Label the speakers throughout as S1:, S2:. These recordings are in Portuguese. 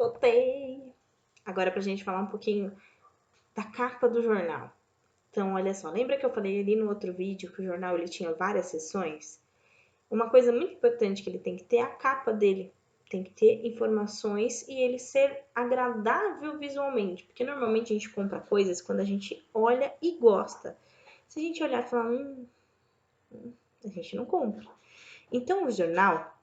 S1: Voltei! Agora pra gente falar um pouquinho da capa do jornal. Então, olha só, lembra que eu falei ali no outro vídeo que o jornal ele tinha várias seções? Uma coisa muito importante que ele tem que ter é a capa dele. Tem que ter informações e ele ser agradável visualmente. Porque normalmente a gente compra coisas quando a gente olha e gosta. Se a gente olhar e falar, a gente não compra. Então, o jornal,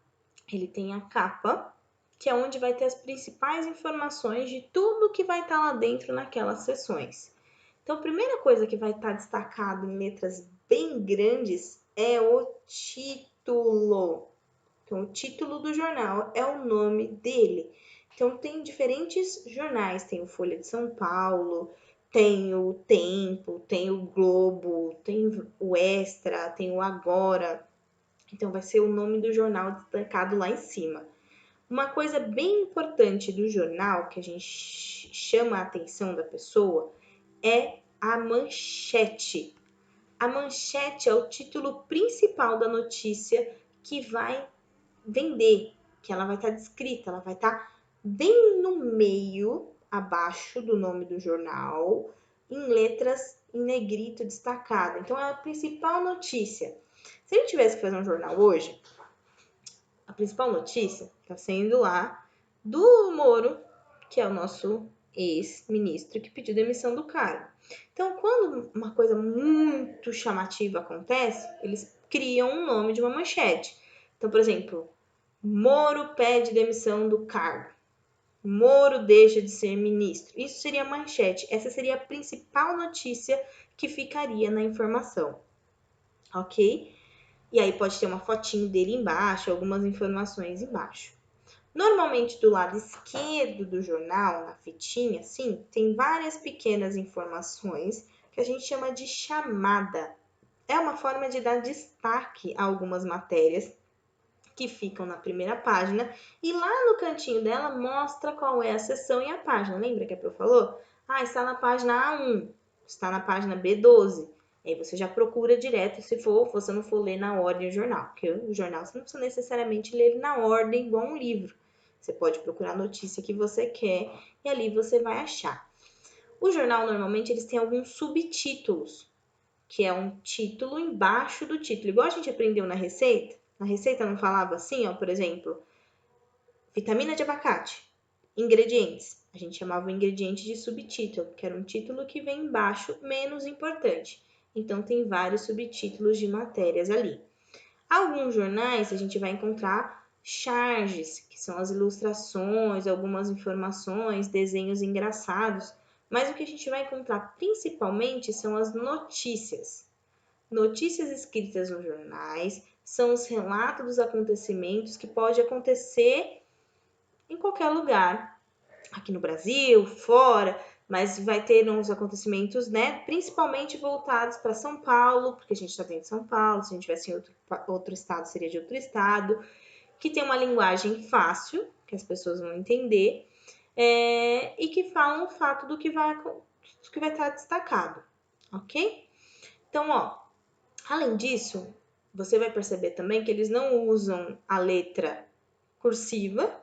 S1: ele tem a capa, que é onde vai ter as principais informações de tudo que vai estar lá dentro naquelas seções. Então, a primeira coisa que vai estar destacado em letras bem grandes é o título. Então, o título do jornal é o nome dele. Então, tem diferentes jornais. Tem o Folha de São Paulo, tem o Tempo, tem o Globo, tem o Extra, tem o Agora. Então, vai ser o nome do jornal destacado lá em cima. Uma coisa bem importante do jornal, que a gente chama a atenção da pessoa, é a manchete. A manchete é o título principal da notícia que vai vender, que ela vai estar descrita, ela vai estar bem no meio, abaixo do nome do jornal, em letras em negrito destacado. Então, é a principal notícia. Se a gente tivesse que fazer um jornal hoje, a principal notícia está sendo lá do Moro, que é o nosso ex-ministro que pediu demissão do cargo. Então, quando uma coisa muito chamativa acontece, eles criam um nome de uma manchete. Então, por exemplo, Moro pede demissão do cargo. Moro deixa de ser ministro. Isso seria a manchete. Essa seria a principal notícia que ficaria na informação. Ok? E aí pode ter uma fotinho dele embaixo, algumas informações embaixo. Normalmente do lado esquerdo do jornal, na fitinha, assim, tem várias pequenas informações que a gente chama de chamada. É uma forma de dar destaque a algumas matérias que ficam na primeira página e lá no cantinho dela mostra qual é a seção e a página. Lembra que a Pro falou? Ah, está na página A1, está na página B12. Aí você já procura direto se você não for ler na ordem o jornal, porque o jornal você não precisa necessariamente ler ele na ordem igual um livro. Você pode procurar a notícia que você quer e ali você vai achar. O jornal normalmente eles têm alguns subtítulos, que é um título embaixo do título, igual a gente aprendeu na receita. Na receita não falava assim, ó, por exemplo, vitamina de abacate, ingredientes. A gente chamava o ingrediente de subtítulo, que era um título que vem embaixo, menos importante. Então, tem vários subtítulos de matérias ali. Alguns jornais a gente vai encontrar charges, que são as ilustrações, algumas informações, desenhos engraçados. Mas o que a gente vai encontrar principalmente são as notícias. Notícias escritas nos jornais são os relatos dos acontecimentos que pode acontecer em qualquer lugar, aqui no Brasil, fora, mas vai ter uns acontecimentos, né, principalmente voltados para São Paulo, porque a gente está dentro de São Paulo, se a gente tivesse em outro estado, seria de outro estado, que tem uma linguagem fácil, que as pessoas vão entender, e que falam o fato do que vai estar destacado, ok? Então, ó, além disso, você vai perceber também que eles não usam a letra cursiva,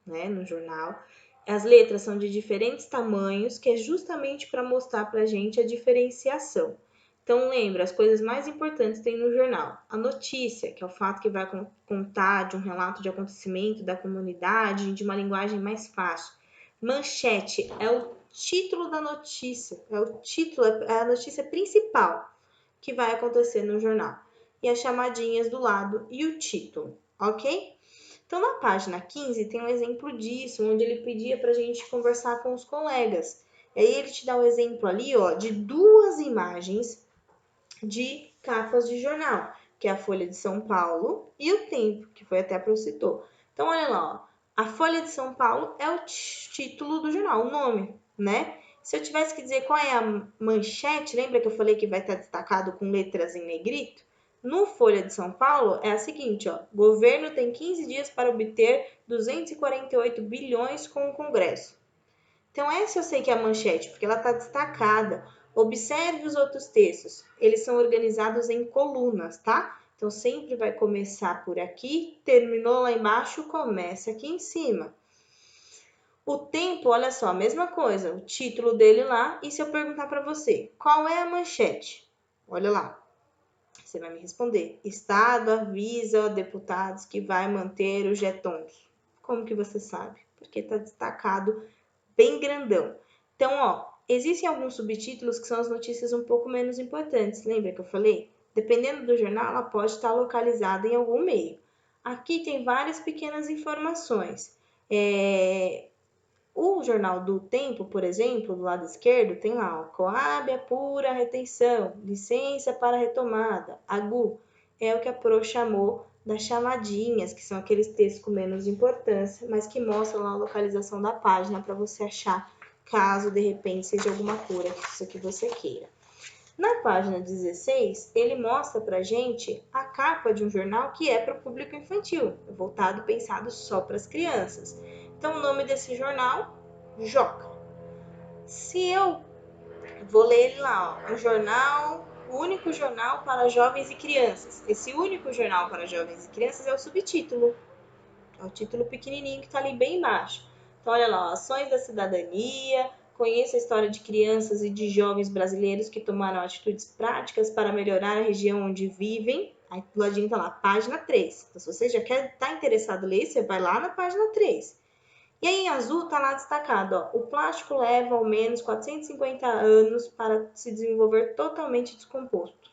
S1: né, no jornal. As letras são de diferentes tamanhos, que é justamente para mostrar para a gente a diferenciação. Então, lembra, as coisas mais importantes tem no jornal. A notícia, que é o fato que vai contar de um relato de acontecimento da comunidade, de uma linguagem mais fácil. Manchete é o título da notícia, é o título, é a notícia principal que vai acontecer no jornal. E as chamadinhas do lado e o título, ok? Então, na página 15 tem um exemplo disso, onde ele pedia para a gente conversar com os colegas. E aí ele te dá um exemplo ali, ó, de duas imagens de capas de jornal, que é a Folha de São Paulo e o Tempo, que foi até a Pro citou. Então, olha lá, ó, a Folha de São Paulo é o título do jornal, o nome, né? Se eu tivesse que dizer qual é a manchete, lembra que eu falei que vai estar destacado com letras em negrito? No Folha de São Paulo é a seguinte, ó, governo tem 15 dias para obter 248 bilhões com o Congresso. Então, essa eu sei que é a manchete, porque ela está destacada. Observe os outros textos. Eles são organizados em colunas, tá? Então, sempre vai começar por aqui, terminou lá embaixo, começa aqui em cima. O Tempo, olha só, a mesma coisa, o título dele lá. E se eu perguntar para você, qual é a manchete? Olha lá. Você vai me responder. Estado avisa deputados que vai manter os jetons. Como que você sabe? Porque está destacado bem grandão. Então, ó, existem alguns subtítulos que são as notícias um pouco menos importantes. Lembra que eu falei? Dependendo do jornal, ela pode estar localizada em algum meio. Aqui tem várias pequenas informações. O Jornal do Tempo, por exemplo, do lado esquerdo, tem lá, ó, Coab apura retenção, licença para retomada, AGU, é o que a Pro chamou das chamadinhas, que são aqueles textos com menos importância, mas que mostram lá a localização da página para você achar, caso de repente seja alguma cura, isso que você queira. Na página 16, ele mostra pra gente a capa de um jornal que é para o público infantil, voltado, pensado só para as crianças. Então, o nome desse jornal, Joca. Se eu vou ler ele lá, ó, um jornal, o único jornal para jovens e crianças. Esse único jornal para jovens e crianças é o subtítulo. É o título pequenininho que está ali bem embaixo. Então, olha lá, ó, ações da cidadania, conheça a história de crianças e de jovens brasileiros que tomaram atitudes práticas para melhorar a região onde vivem. Aí do ladinho tá lá, página 3. Então, se você já quer estar interessado em ler, você vai lá na página 3. E aí em azul tá lá destacado, ó, o plástico leva ao menos 450 anos para se desenvolver totalmente descomposto.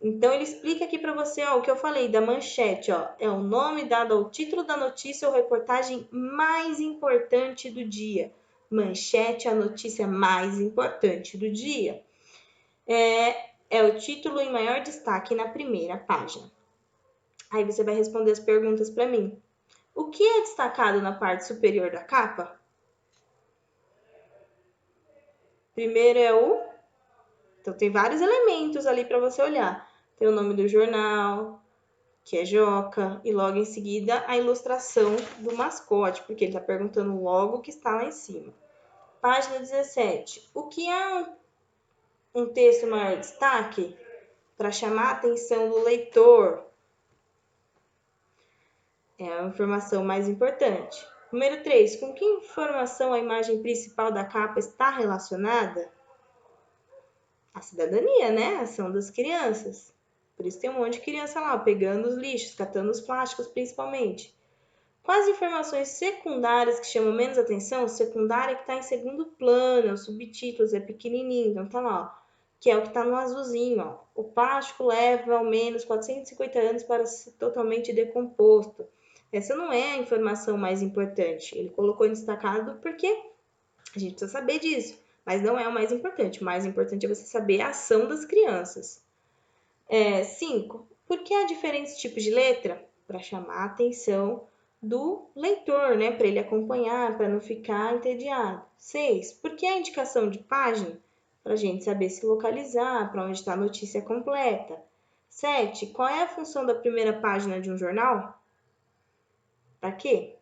S1: Então ele explica aqui para você, ó, o que eu falei da manchete, ó, é o nome dado ao título da notícia ou reportagem mais importante do dia. Manchete, a notícia mais importante do dia. É o título em maior destaque na primeira página. Aí você vai responder as perguntas para mim. O que é destacado na parte superior da capa? Primeiro é o... Então tem vários elementos ali para você olhar. Tem o nome do jornal, que é Joca, e logo em seguida a ilustração do mascote, porque ele está perguntando logo o que está lá em cima. Página 17. O que é um texto maior destaque? Para chamar a atenção do leitor. É a informação mais importante. Número 3. Com que informação a imagem principal da capa está relacionada? A cidadania, né? A ação das crianças. Por isso tem um monte de criança lá, pegando os lixos, catando os plásticos principalmente. Quais informações secundárias que chamam menos atenção? Secundária que está em segundo plano, os subtítulos é pequenininho, então tá lá, ó, que é o que está no azulzinho. Ó. O plástico leva ao menos 450 anos para ser totalmente decomposto. Essa não é a informação mais importante. Ele colocou em destacado porque a gente precisa saber disso, mas não é o mais importante. O mais importante é você saber a ação das crianças. 5. Por que há diferentes tipos de letra? Para chamar a atenção do leitor, né? Para ele acompanhar, para não ficar entediado. 6. Por que a indicação de página? Para a gente saber se localizar, para onde está a notícia completa. 7. Qual é a função da primeira página de um jornal? Para quê?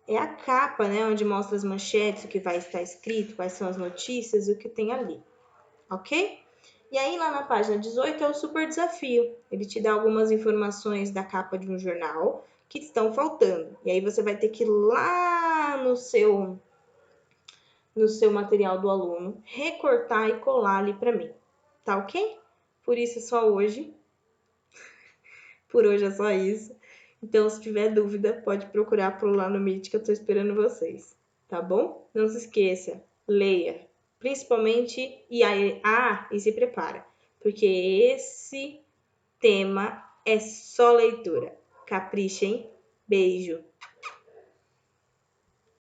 S1: É a capa, né? Onde mostra as manchetes, o que vai estar escrito, quais são as notícias e o que tem ali. Ok? E aí, lá na página 18 é o super desafio. Ele te dá algumas informações da capa de um jornal que estão faltando. E aí você vai ter que ir lá no seu material do aluno, recortar e colar ali para mim. Tá ok? Por isso é só hoje. Por hoje é só isso. Então, se tiver dúvida, pode procurar por lá no Meet que eu tô esperando vocês. Tá bom? Não se esqueça, leia. Principalmente, e se prepara. Porque esse tema é só leitura. Capricha, hein? Beijo!